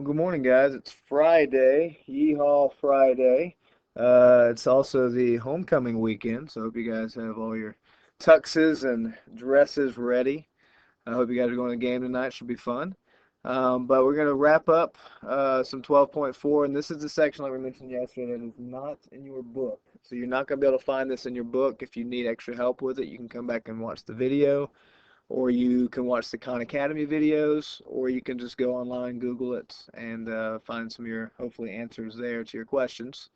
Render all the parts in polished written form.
Well, good morning, guys. It's Friday. Yeehaw Friday. It's also the homecoming weekend, so I hope you guys have all your tuxes and dresses ready. I hope you guys are going to the game tonight. Should be fun. But we're going to wrap up some 12.4, and this is the section like we mentioned yesterday that is not in your book. So you're not going to be able to find this in your book. If you need extra help with it, you can come back and watch the video, or you can watch the Khan Academy videos, or you can just go online, Google it, and find some of your, hopefully, answers there to your questions.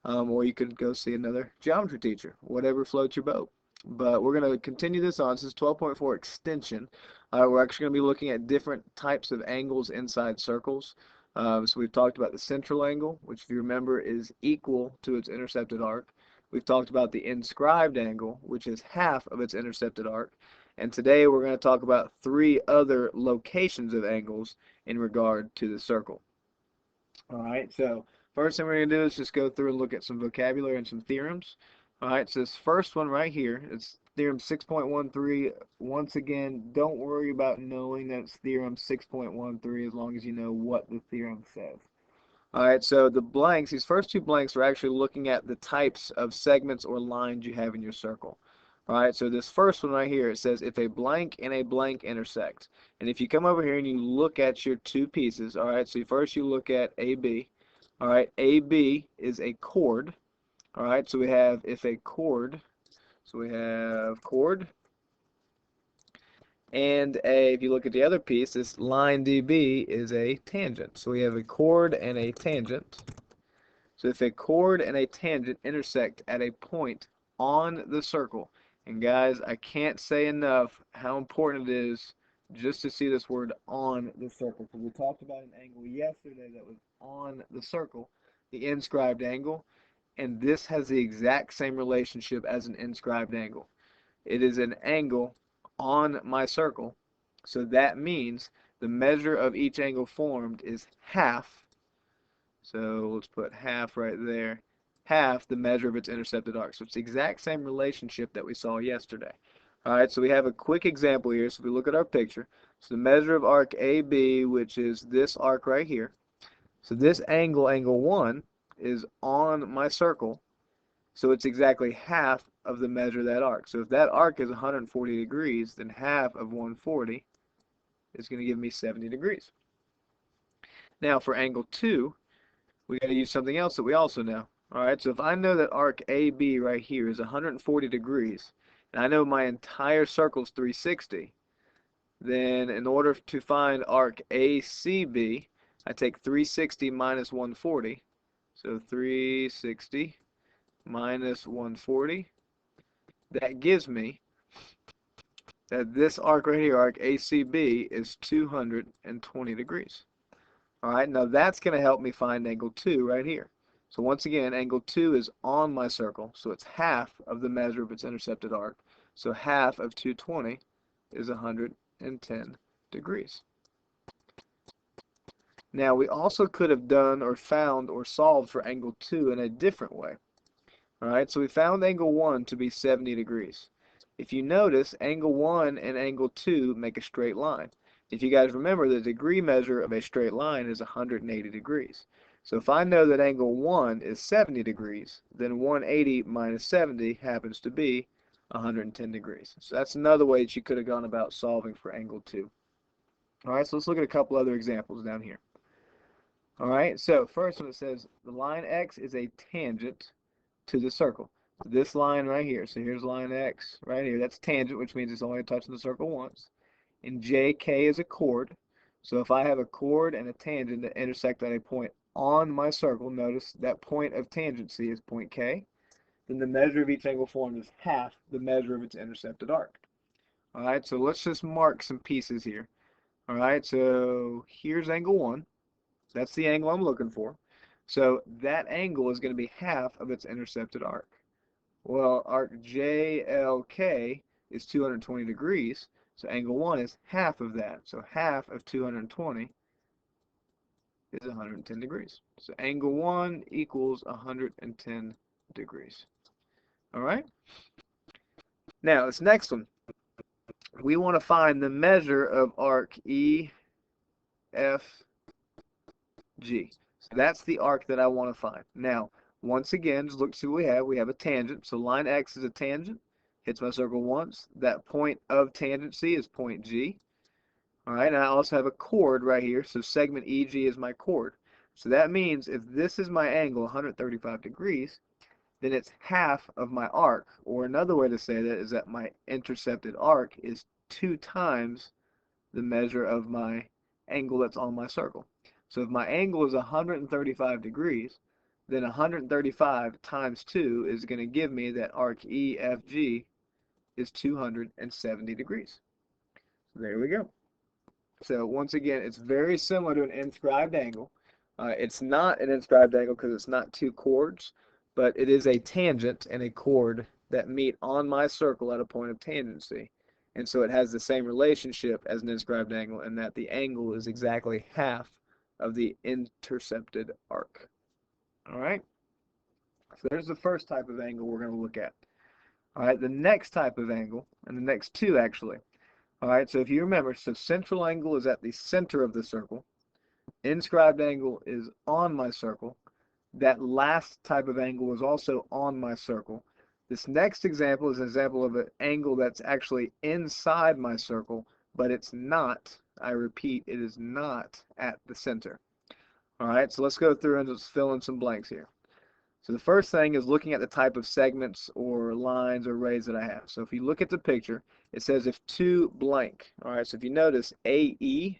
Or you could go see another geometry teacher, whatever floats your boat. But we're going to continue this on. This is 12.4 extension. We're actually going to be looking at different types of angles inside circles. So we've talked about the central angle, which if you remember is equal to its intercepted arc. We've talked about the inscribed angle, which is half of its intercepted arc. And today we're going to talk about three other locations of angles in regard to the circle. All right, so first thing we're going to do is just go through and look at some vocabulary and some theorems. All right, so this first one right here, it's theorem 6.13. Once again, don't worry about knowing that it's theorem 6.13 as long as you know what the theorem says. All right, so the blanks, these first two blanks are actually looking at the types of segments or lines you have in your circle. All right, so this first one right here, it says if a blank and a blank intersect. And if you come over here and you look at your two pieces, all right, so first you look at AB. All right, AB is a chord. All right, so we have if a chord, so we have chord, and if you look at the other piece, this line DB is a tangent. So we have a chord and a tangent. So if a chord and a tangent intersect at a point on the circle, and guys, I can't say enough how important it is just to see this word on the circle, because we talked about an angle yesterday that was on the circle, the inscribed angle, and this has the exact same relationship as an inscribed angle. It is an angle on my circle, so that means the measure of each angle formed is half. So let's put half right there. Half the measure of its intercepted arc. So it's the exact same relationship that we saw yesterday. All right, so we have a quick example here. So if we look at our picture, so the measure of arc AB, which is this arc right here. So this angle, angle 1, is on my circle. So it's exactly half of the measure of that arc. So if that arc is 140 degrees, then half of 140 is going to give me 70 degrees. Now for angle 2, we got to use something else that we also know. All right, so if I know that arc AB right here is 140 degrees, and I know my entire circle is 360, then in order to find arc ACB, I take 360 minus 140. So 360 minus 140. That gives me that this arc right here, arc ACB, is 220 degrees. All right, now that's going to help me find angle 2 right here. So once again, angle 2 is on my circle, so it's half of the measure of its intercepted arc. So half of 220 is 110 degrees. Now we also could have done or found or solved for angle 2 in a different way. All right, so we found angle 1 to be 70 degrees. If you notice, angle 1 and angle 2 make a straight line. If you guys remember, the degree measure of a straight line is 180 degrees. So if I know that angle 1 is 70 degrees, then 180 minus 70 happens to be 110 degrees. So that's another way that you could have gone about solving for angle 2. All right, so let's look at a couple other examples down here. All right, so first one, it says the line X is a tangent to the circle. So this line right here, so here's line X right here, that's tangent, which means it's only touching the circle once. And JK is a chord. So if I have a chord and a tangent that intersect at a point on my circle, notice that point of tangency is point K, then the measure of each angle formed is half the measure of its intercepted arc. All right, so let's just mark some pieces here. All right, so here's angle 1. That's the angle I'm looking for. So that angle is going to be half of its intercepted arc. Well, arc JLK is 220 degrees, so angle 1 is half of that. So half of 220 is 110 degrees. So angle 1 equals 110 degrees. All right? Now, this next one, we want to find the measure of arc EFG. G. So that's the arc that I want to find. Now, once again, just look to see what we have. We have a tangent. So line X is a tangent. Hits my circle once. That point of tangency is point G. All right, and I also have a chord right here. So segment EG is my chord. So that means if this is my angle, 135 degrees, then it's half of my arc. Or another way to say that is that my intercepted arc is 2 times the measure of my angle that's on my circle. So if my angle is 135 degrees, then 135 times 2 is going to give me that arc EFG is 270 degrees. So there we go. So once again, it's very similar to an inscribed angle. It's not an inscribed angle because it's not two chords, but it is a tangent and a chord that meet on my circle at a point of tangency. And so it has the same relationship as an inscribed angle in that the angle is exactly half of the intercepted arc. All right? So there's the first type of angle we're going to look at. All right, the next type of angle, and the next two actually. All right, so if you remember, so central angle is at the center of the circle. Inscribed angle is on my circle. That last type of angle is also on my circle. This next example is an example of an angle that's actually inside my circle, but it's not, I repeat, it is not at the center. All right, so let's go through and just fill in some blanks here. So the first thing is looking at the type of segments or lines or rays that I have. So if you look at the picture, it says if two blank. All right, so if you notice, AE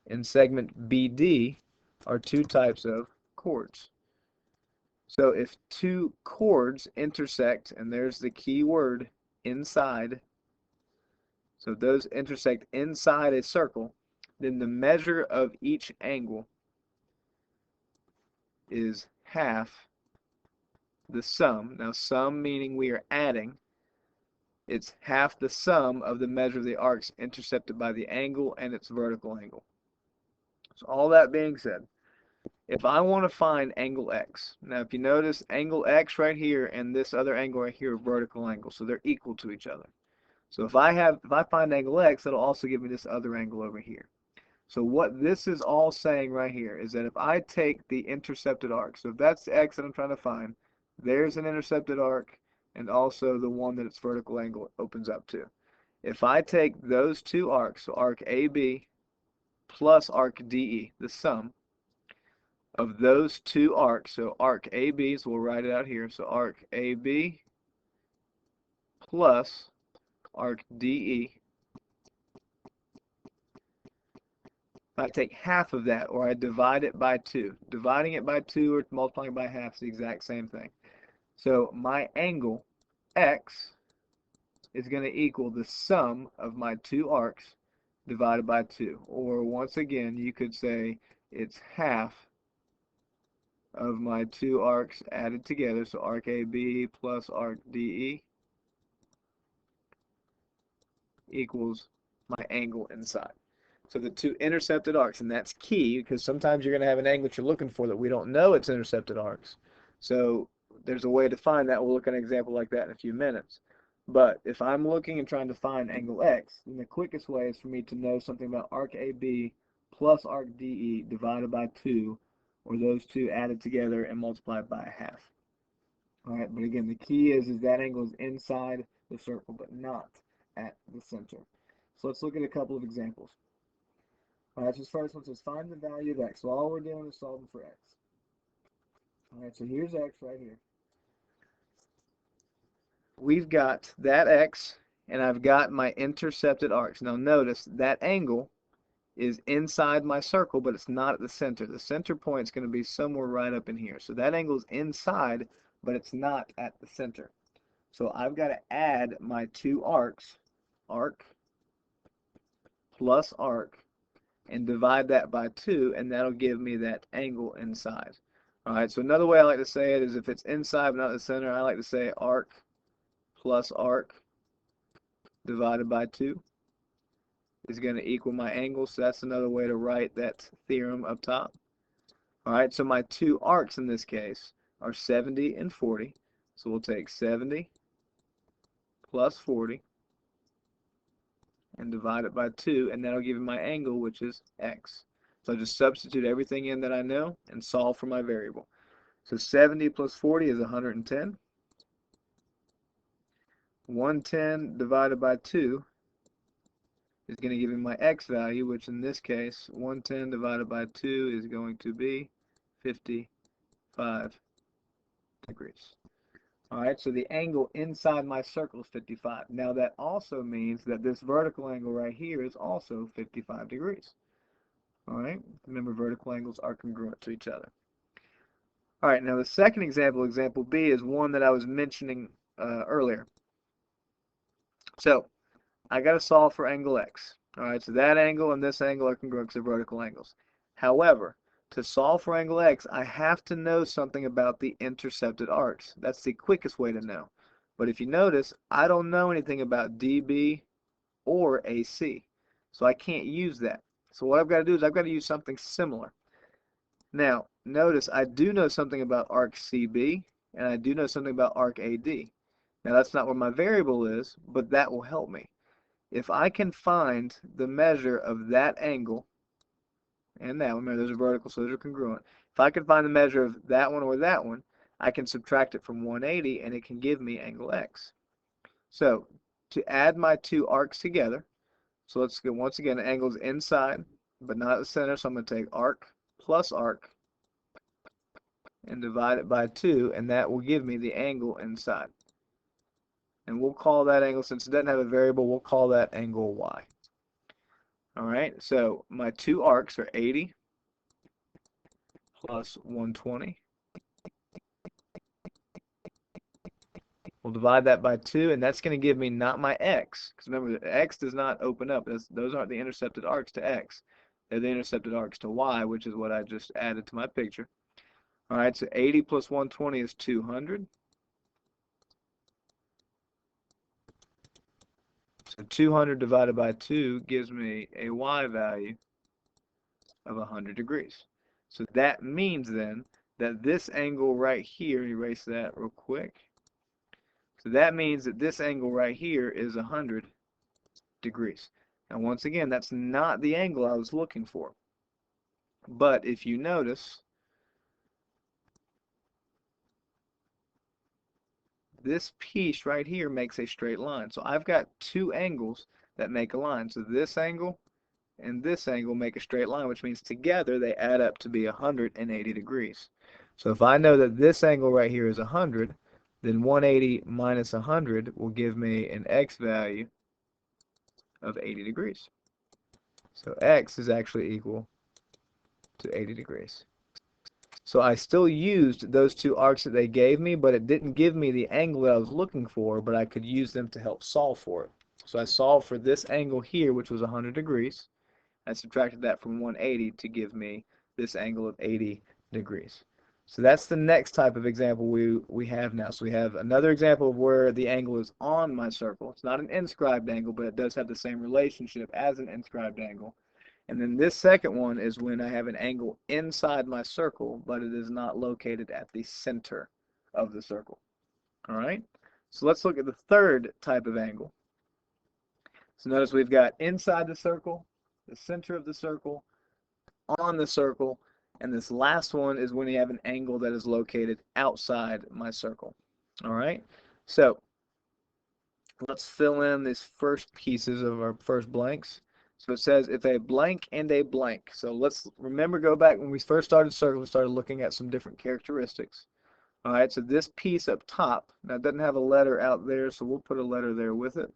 and segment BD are two types of chords. So if two chords intersect, and there's the key word, inside, so if those intersect inside a circle, then the measure of each angle is half the sum. Now sum meaning we are adding. It's half the sum of the measure of the arcs intercepted by the angle and its vertical angle. So all that being said, if I want to find angle X, now if you notice angle X right here and this other angle right here are vertical angles, so they're equal to each other. So if I find angle X, it'll also give me this other angle over here. So what this is all saying right here is that if I take the intercepted arc, so if that's the X that I'm trying to find, there's an intercepted arc and also the one that its vertical angle opens up to. If I take those two arcs, so arc AB plus arc DE, the sum of those two arcs, so arc AB, so we'll write it out here, so arc AB plus arc DE, I take half of that, or I divide it by 2. Dividing it by 2 or multiplying it by half is the exact same thing. So my angle X is going to equal the sum of my two arcs divided by 2. Or once again, you could say it's half of my two arcs added together. So arc AB plus arc DE equals my angle inside. So the two intercepted arcs, and that's key because sometimes you're going to have an angle that you're looking for that we don't know it's intercepted arcs. So there's a way to find that. We'll look at an example like that in a few minutes. But if I'm looking and trying to find angle X, then the quickest way is for me to know something about arc AB plus arc DE divided by 2, or those two added together and multiplied by half. All right, but again, the key is that angle is inside the circle, but not at the center. So let's look at a couple of examples. All right, so this first one says find the value of X. So all we're doing is solving for X. All right, so here's X right here. We've got that X, and I've got my intercepted arcs. Now notice that angle is inside my circle, but it's not at the center. The center point is going to be somewhere right up in here. So that angle is inside, but it's not at the center. So I've got to add my two arcs, arc plus arc, and divide that by 2, and that'll give me that angle inside. All right, so another way I like to say it is if it's inside but not the center, I like to say arc plus arc divided by 2 is going to equal my angle. So that's another way to write that theorem up top. All right, so my two arcs in this case are 70 and 40. So we'll take 70 plus 40 and divide it by 2, and that'll give me my angle, which is X. So I just substitute everything in that I know and solve for my variable. So 70 plus 40 is 110. 110 divided by 2 is going to give me my x value, which in this case, 110 divided by 2 is going to be 55 degrees. Alright, so the angle inside my circle is 55. Now that also means that this vertical angle right here is also 55 degrees. Alright, remember vertical angles are congruent to each other. Alright, now the second example, example B, is one that I was mentioning earlier. So, I got to solve for angle x. Alright, so that angle and this angle are congruent because they're vertical angles. However, to solve for angle x, I have to know something about the intercepted arcs. That's the quickest way to know. But if you notice, I don't know anything about DB or AC. So I can't use that. So what I've got to do is I've got to use something similar. Now, notice I do know something about arc CB, and I do know something about arc AD. Now that's not where my variable is, but that will help me. If I can find the measure of that angle and that one, remember those are vertical, so those are congruent. If I can find the measure of that one or that one, I can subtract it from 180 and it can give me angle x. So to add my two arcs together, so let's go once again, the angle's inside but not at the center, so I'm going to take arc plus arc and divide it by 2, and that will give me the angle inside. And we'll call that angle, since it doesn't have a variable, we'll call that angle y. Alright, so my two arcs are 80 plus 120. We'll divide that by 2, and that's going to give me not my x, because remember, the x does not open up. Those aren't the intercepted arcs to x. They're the intercepted arcs to y, which is what I just added to my picture. Alright, so 80 plus 120 is 200. So 200 divided by 2 gives me a y value of 100 degrees. So that means then that this angle right here, erase that real quick. So that means that this angle right here is 100 degrees. Now once again, that's not the angle I was looking for. But if you notice, this piece right here makes a straight line. So I've got two angles that make a line. So this angle and this angle make a straight line, which means together they add up to be 180 degrees. So if I know that this angle right here is 100, then 180 minus 100 will give me an x value of 80 degrees. So x is actually equal to 80 degrees. So I still used those two arcs that they gave me, but it didn't give me the angle that I was looking for, but I could use them to help solve for it. So I solved for this angle here, which was 100 degrees. I subtracted that from 180 to give me this angle of 80 degrees. So that's the next type of example we have now. So we have another example of where the angle is on my circle. It's not an inscribed angle, but it does have the same relationship as an inscribed angle. And then this second one is when I have an angle inside my circle, but it is not located at the center of the circle. All right? So let's look at the third type of angle. So notice we've got inside the circle, the center of the circle, on the circle, and this last one is when you have an angle that is located outside my circle. All right? So let's fill in these first pieces of our first blanks. So it says if a blank and a blank. So let's remember, go back when we first started circle, we started looking at some different characteristics. All right, so this piece up top, now it doesn't have a letter out there, so we'll put a letter there with it.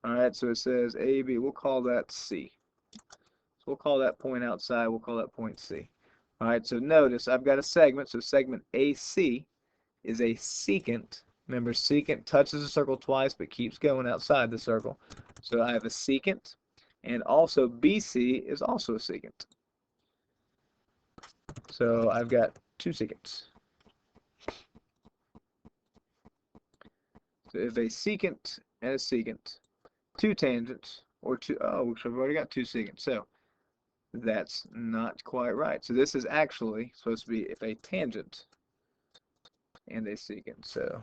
All right, so it says AB, we'll call that C. So we'll call that point outside, we'll call that point C. All right, so notice I've got a segment, so segment AC is a secant. Remember, secant touches the circle twice but keeps going outside the circle. So I have a secant, and also BC is also a secant. So I've got two secants. So if a secant and a secant, two tangents, or two, oh, so I've already got two secants. So that's not quite right. So this is actually supposed to be if a tangent and a secant. So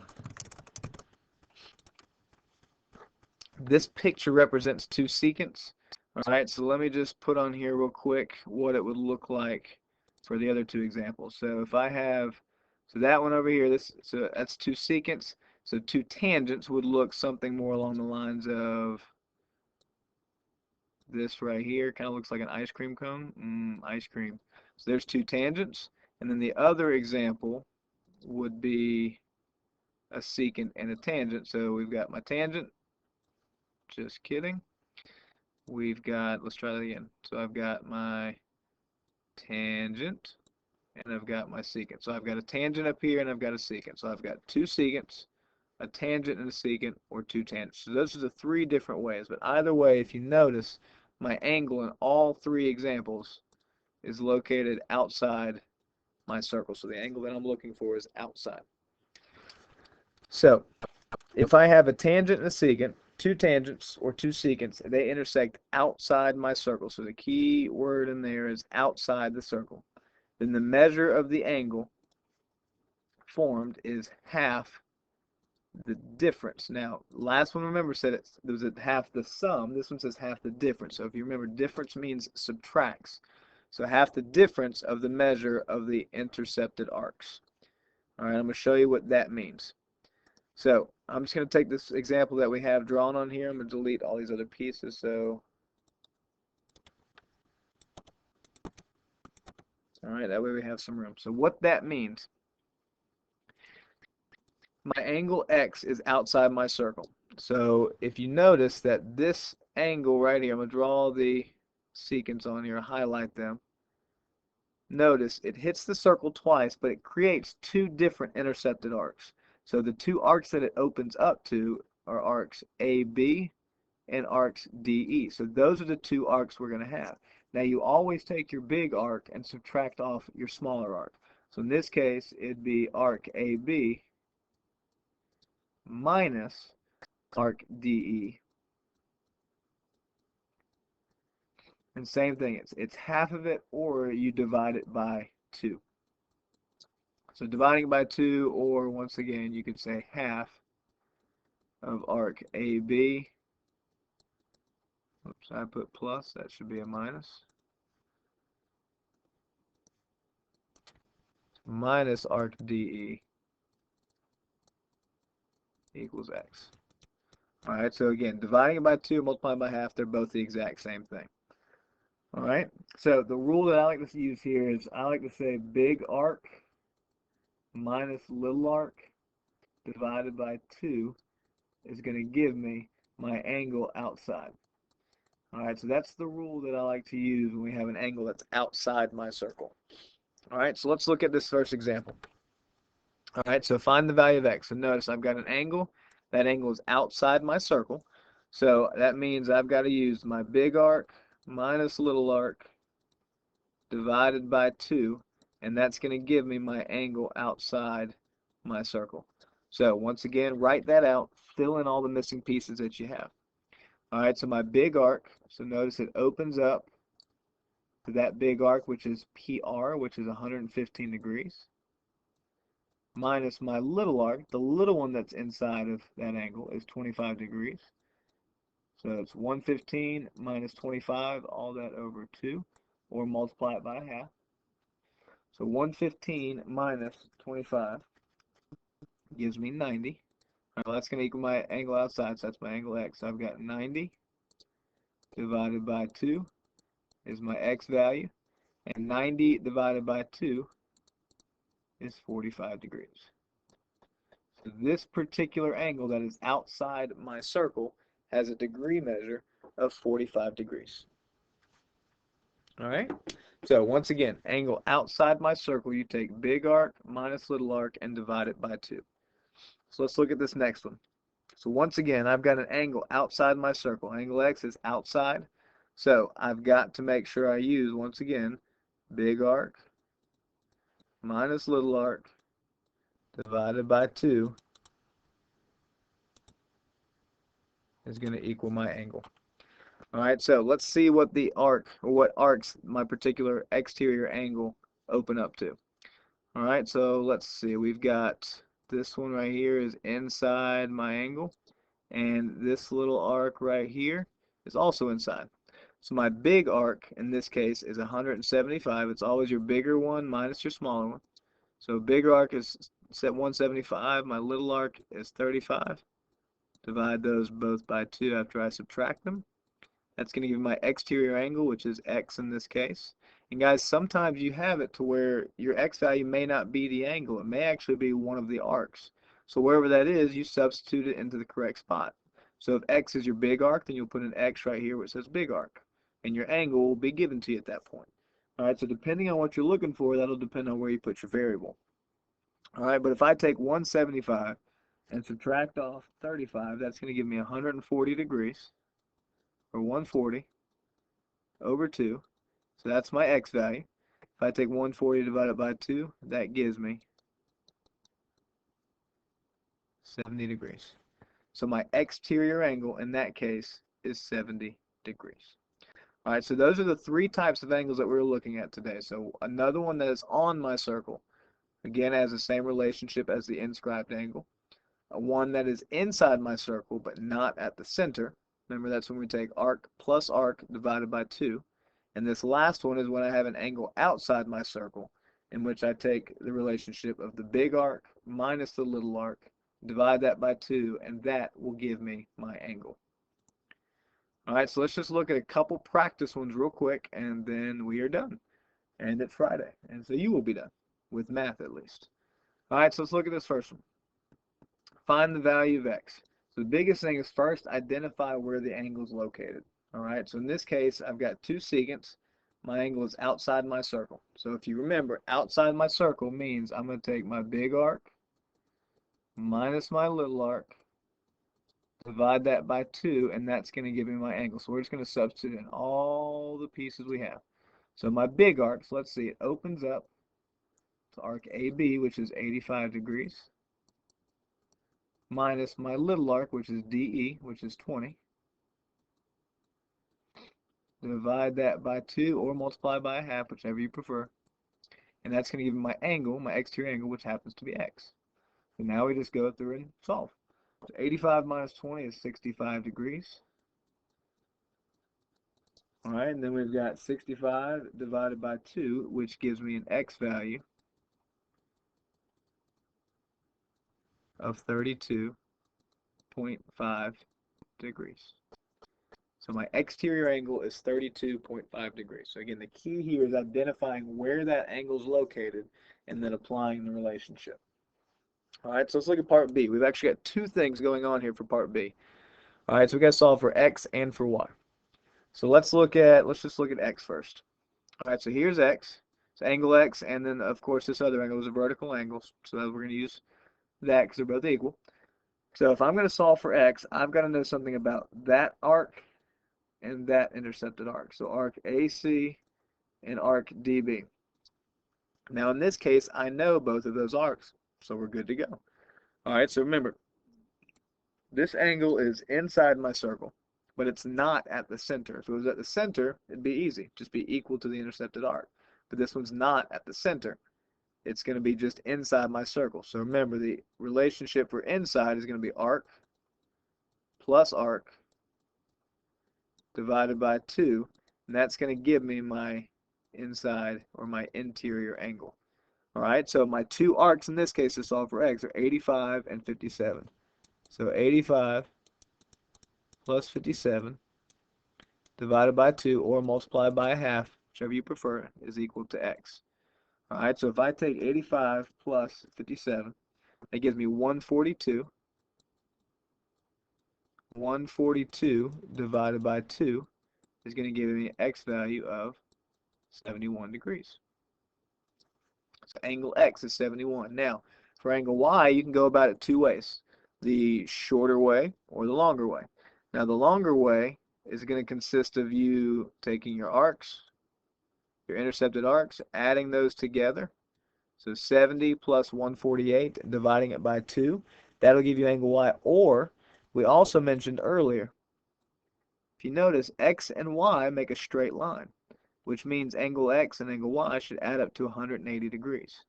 this picture represents two secants, Alright, so let me just put on here real quick what it would look like for the other two examples. So if I have, so that one over here, so that's two secants. So two tangents would look something more along the lines of this right here. Kind of looks like an ice cream cone. Ice cream. So there's two tangents. And then the other example would be a secant and a tangent. So we've got my tangent. Just kidding. We've got, let's try that again. So I've got my tangent and I've got my secant. So I've got a tangent up here and I've got a secant. So I've got two secants, a tangent and a secant, or two tangents. So those are the three different ways. But either way, if you notice, my angle in all three examples is located outside my circle. So the angle that I'm looking for is outside. So if I have a tangent and a secant, two tangents or two secants, they intersect outside my circle. So the key word in there is outside the circle. Then the measure of the angle formed is half the difference. Now, last one, remember, said it was at half the sum. This one says half the difference. So if you remember, difference means subtracts. So half the difference of the measure of the intercepted arcs. All right, I'm going to show you what that means. So I'm just going to take this example that we have drawn on here. I'm going to delete all these other pieces. So, all right, that way we have some room. So what that means, my angle X is outside my circle. So if you notice that this angle right here, I'm going to draw the secants on here, highlight them. Notice it hits the circle twice, but it creates two different intercepted arcs. So the two arcs that it opens up to are arcs AB and arcs DE. So those are the two arcs we're going to have. Now you always take your big arc and subtract off your smaller arc. So in this case, it'd be arc AB minus arc DE. And same thing, it's half of it, or you divide it by 2. So dividing by 2, or once again, you could say half of arc AB. Oops, I put plus, that should be a minus. Minus arc DE equals X. Alright, so again, dividing it by 2, multiplying by half, they're both the exact same thing. Alright, so the rule that I like to use here is I like to say big arc minus little arc divided by 2 is going to give me my angle outside. Alright, so that's the rule that I like to use when we have an angle that's outside my circle. Alright, so let's look at this first example. Alright, so find the value of X. So notice I've got an angle. That angle is outside my circle. So that means I've got to use my big arc minus little arc divided by 2. And that's going to give me my angle outside my circle. So once again, write that out. Fill in all the missing pieces that you have. Alright, so my big arc. So notice it opens up to that big arc, which is PR, which is 115 degrees. Minus my little arc, the little one that's inside of that angle, is 25 degrees. So it's 115 minus 25, all that over 2, or multiply it by half. So 115 minus 25 gives me 90. All right, well, that's going to equal my angle outside, so that's my angle X. So I've got 90 divided by 2 is my X value, and 90 divided by 2 is 45 degrees. So this particular angle that is outside my circle has a degree measure of 45 degrees. All right, so once again, angle outside my circle, you take big arc minus little arc and divide it by 2. So let's look at this next one. So once again, I've got an angle outside my circle. Angle X is outside, so I've got to make sure I use, once again, big arc minus little arc divided by 2 is going to equal my angle. Alright, so let's see what the arc, or what arcs my particular exterior angle open up to. Alright, so let's see, we've got this one right here is inside my angle, and this little arc right here is also inside. So my big arc in this case is 175. It's always your bigger one minus your smaller one. So bigger arc is set 175. My little arc is 35. Divide those both by 2 after I subtract them. That's going to give my exterior angle, which is x in this case. And guys, sometimes you have it to where your x value may not be the angle. It may actually be one of the arcs. So wherever that is, you substitute it into the correct spot. So if x is your big arc, then you'll put an x right here where it says big arc. And your angle will be given to you at that point. Alright, so depending on what you're looking for, that'll depend on where you put your variable. Alright, but if I take 175 and subtract off 35, that's going to give me 140 degrees, or 140 over 2. So that's my x value. If I take 140 divided by 2, that gives me 70 degrees. So my exterior angle in that case is 70 degrees. Alright, so those are the 3 types of angles that we're looking at today. So another one that is on my circle, again, has the same relationship as the inscribed angle. One that is inside my circle but not at the center. Remember, that's when we take arc plus arc divided by 2. And this last one is when I have an angle outside my circle, in which I take the relationship of the big arc minus the little arc, divide that by 2, and that will give me my angle. Alright, so let's just look at a couple practice ones real quick, and then we are done. And it's Friday, and so you will be done, with math at least. Alright, so let's look at this first one. Find the value of x. So the biggest thing is first identify where the angle is located. Alright, so in this case, I've got 2 secants. My angle is outside my circle. So if you remember, outside my circle means I'm going to take my big arc minus my little arc, divide that by 2, and that's going to give me my angle. So we're just going to substitute in all the pieces we have. So my big arc, so let's see, it opens up to arc AB, which is 85 degrees, minus my little arc, which is DE, which is 20. Divide that by 2 or multiply by a half, whichever you prefer. And that's going to give me my angle, my exterior angle, which happens to be x. So now we just go through and solve. So 85 minus 20 is 65 degrees. Alright, and then we've got 65 divided by 2, which gives me an x value of 32.5 degrees. So my exterior angle is 32.5 degrees. So again, the key here is identifying where that angle is located and then applying the relationship. Alright, so let's look at part B. We've actually got 2 things going on here for part B. Alright, so we've got to solve for x and for y. So let's just look at x first. Alright, so here's x. So angle x, and then of course this other angle is a vertical angle. So we're going to use that because they're both equal. So if I'm going to solve for x, I've got to know something about that arc and that intercepted arc. So arc AC and arc DB. Now in this case, I know both of those arcs, so we're good to go. Alright, so remember, this angle is inside my circle, but it's not at the center. If it was at the center, it'd be easy, just be equal to the intercepted arc. But this one's not at the center. It's going to be just inside my circle. So remember, the relationship for inside is going to be arc plus arc divided by 2, and that's going to give me my inside or my interior angle. Alright, so my 2 arcs in this case to solve for x are 85 and 57. So 85 plus 57 divided by 2 or multiplied by a half, whichever you prefer, is equal to x. Alright, so if I take 85 plus 57, that gives me 142. 142 divided by 2 is going to give me an x value of 71 degrees. So angle x is 71. Now, for angle y, you can go about it 2 ways. The shorter way or the longer way. Now, the longer way is going to consist of you taking your arcs, your intercepted arcs, adding those together. So 70 plus 148, dividing it by 2. That'll give you angle y. Or, we also mentioned earlier, if you notice, x and y make a straight line, which means angle x and angle y should add up to 180 degrees.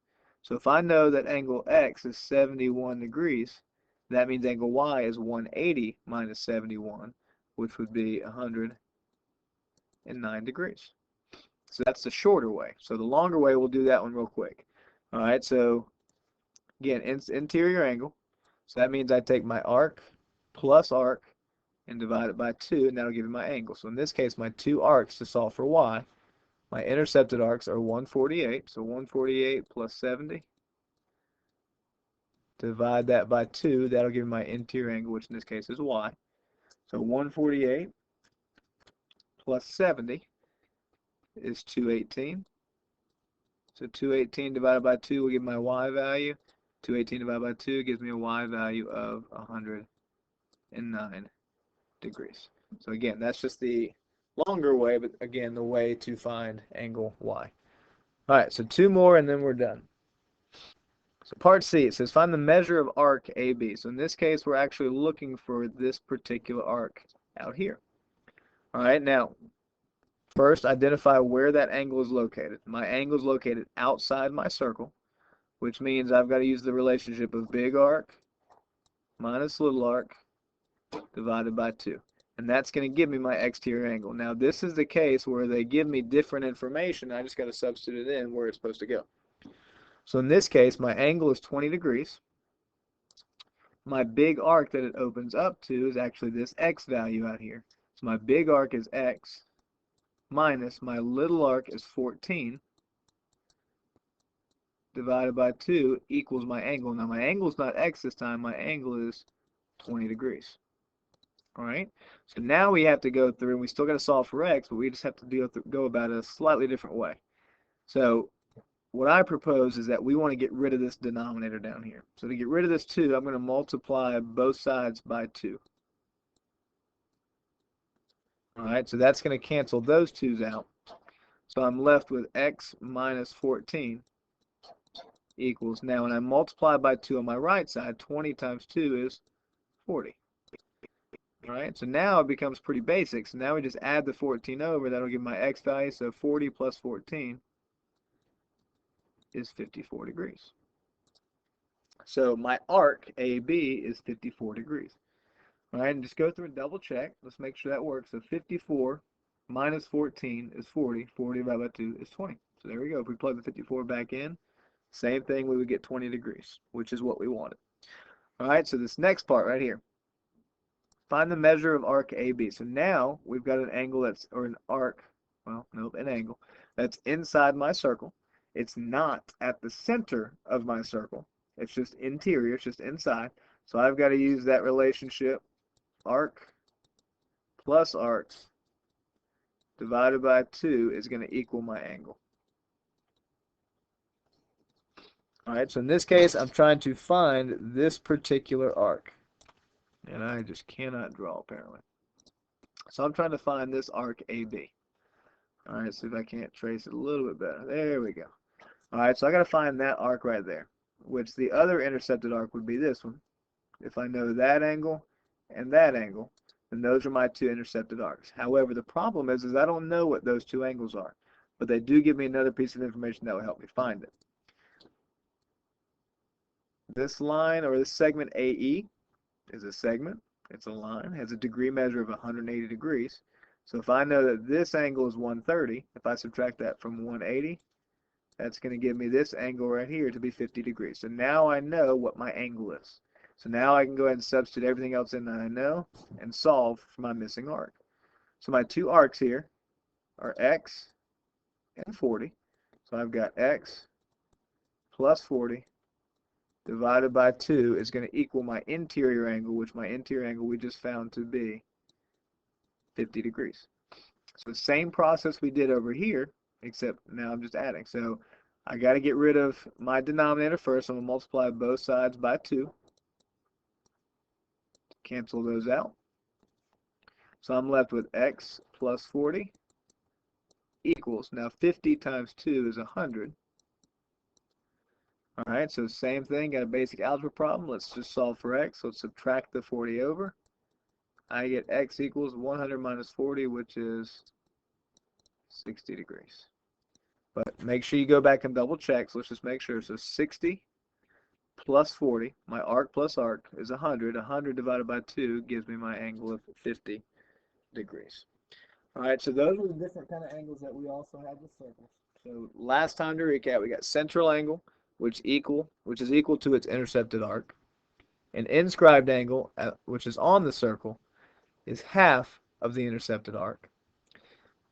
So if I know that angle x is 71 degrees, that means angle y is 180 minus 71, which would be 180 degrees. So that's the shorter way. So the longer way, we'll do that one real quick. All right, so again, interior angle. So that means I take my arc plus arc and divide it by 2, and that'll give me my angle. So in this case, my two arcs to solve for y, my intercepted arcs are 148. So 148 plus 70. Divide that by 2, that'll give me my interior angle, which in this case is y. So 148 plus 70 is 218. So 218 divided by 2 will give my y value. 218 divided by 2 gives me a y value of 109 degrees. So again, that's just the longer way, but again, the way to find angle y. All right, so two more and then we're done. So part C, it says find the measure of arc AB. So in this case, we're actually looking for this particular arc out here. All right, now, first identify where that angle is located. My angle is located outside my circle, which means I've got to use the relationship of big arc minus little arc divided by 2. And that's going to give me my exterior angle. Now, this is the case where they give me different information. I just got to substitute it in where it's supposed to go. So in this case, my angle is 20 degrees. My big arc that it opens up to is actually this x value out here. So my big arc is x minus my little arc is 14 divided by 2 equals my angle. Now my angle is not x this time, my angle is 20 degrees. All right, so now we have to go through, and we still got to solve for x, but we just have to go about it a slightly different way. So what I propose is that we want to get rid of this denominator down here. So to get rid of this 2, I'm going to multiply both sides by 2. All right, so that's going to cancel those 2's out. So I'm left with x minus 14 equals, now when I multiply by 2 on my right side, 20 times 2 is 40. All right, so now it becomes pretty basic. So now we just add the 14 over. That'll give my x value. So 40 plus 14 is 54 degrees. So my arc AB is 54 degrees. All right, and just go through and double check. Let's make sure that works. So 54 minus 14 is 40. 40 divided by 2 is 20. So there we go. If we plug the 54 back in, same thing, we would get 20 degrees, which is what we wanted. All right, so this next part right here. Find the measure of arc AB. So now we've got an angle that's, or an arc, well, nope, an angle that's inside my circle. It's not at the center of my circle. It's just interior, it's just inside. So I've got to use that relationship, arc plus arcs divided by 2 is going to equal my angle. All right, so in this case, I'm trying to find this particular arc. And I just cannot draw, apparently. So I'm trying to find this arc AB. All right, see if I can't trace it a little bit better. There we go. All right, so I got to find that arc right there, which the other intercepted arc would be this one. If I know that angle and that angle, then those are my two intercepted arcs. However, the problem is I don't know what those two angles are, but they do give me another piece of information that will help me find it. This line, or this segment AE, is a segment, it's a line, has a degree measure of 180 degrees. So if I know that this angle is 130, if I subtract that from 180, that's going to give me this angle right here to be 50 degrees. So now I know what my angle is. So now I can go ahead and substitute everything else in that I know and solve for my missing arc. So my two arcs here are x and 40. So I've got x plus 40 divided by 2 is going to equal my interior angle, which my interior angle we just found to be 50 degrees. So the same process we did over here, except now I'm just adding. So I got to get rid of my denominator first. I'm going to multiply both sides by 2. Cancel those out. So I'm left with x plus 40 equals, now 50 times 2 is 100. All right, so same thing, got a basic algebra problem. Let's just solve for x. Let's subtract the 40 over. I get x equals 100 minus 40, which is 60 degrees. But make sure you go back and double check. So let's just make sure. So 60 plus 40, my arc plus arc is 100. 100 divided by 2 gives me my angle of 50 degrees. All right, so those are the different kind of angles that we also have with circles. So last time to recap, we got central angle, which is equal to its intercepted arc. An inscribed angle, which is on the circle, is half of the intercepted arc.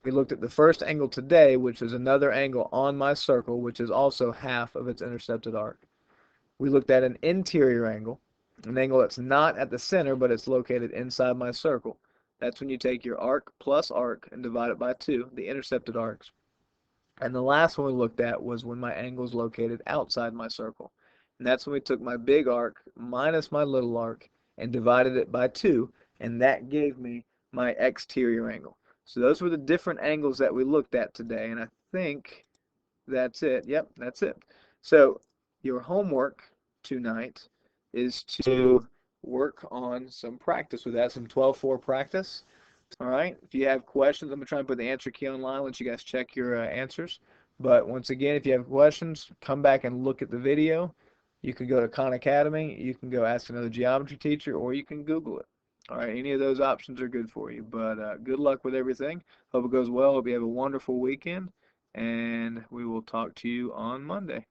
We looked at the first angle today, which is another angle on my circle, which is also half of its intercepted arc. We looked at an interior angle, an angle that's not at the center, but it's located inside my circle. That's when you take your arc plus arc and divide it by 2, the intercepted arcs. And the last one we looked at was when my angle is located outside my circle. And that's when we took my big arc minus my little arc and divided it by 2, and that gave me my exterior angle. So those were the different angles that we looked at today, and I think that's it. Yep, that's it. So your homework tonight is to work on some practice with that, some 12-4 practice. All right. If you have questions, I'm going to try and put the answer key online, let you guys check your answers. But once again, if you have questions, come back and look at the video. You can go to Khan Academy, you can go ask another geometry teacher, or you can Google it. All right, any of those options are good for you. But good luck with everything. Hope it goes well. Hope you have a wonderful weekend, and we will talk to you on Monday.